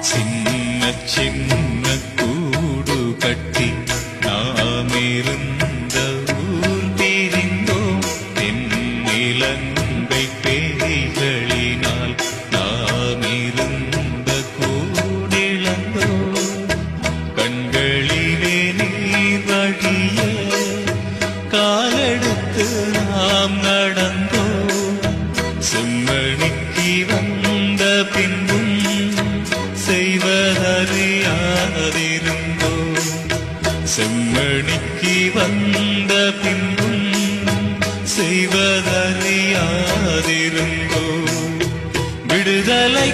சின்ன சின்ன கூடு கட்டி நாமிருந்த ஊர் பிரிந்தோம். தென்னிலங்கை பேய்களினால் நாமிருந்த கூடிழந்தோம். கண்களிலே நீர் வழிய காலெடுத்து நாம் நடந்தோம். செம்மணிக்கு வந்த பின்பும் செய்வதறியாதிருந்தோம். செம்மணிக்கு வந்த பின்பும் செய்வதறியாதிருந்தோம். விடுதலை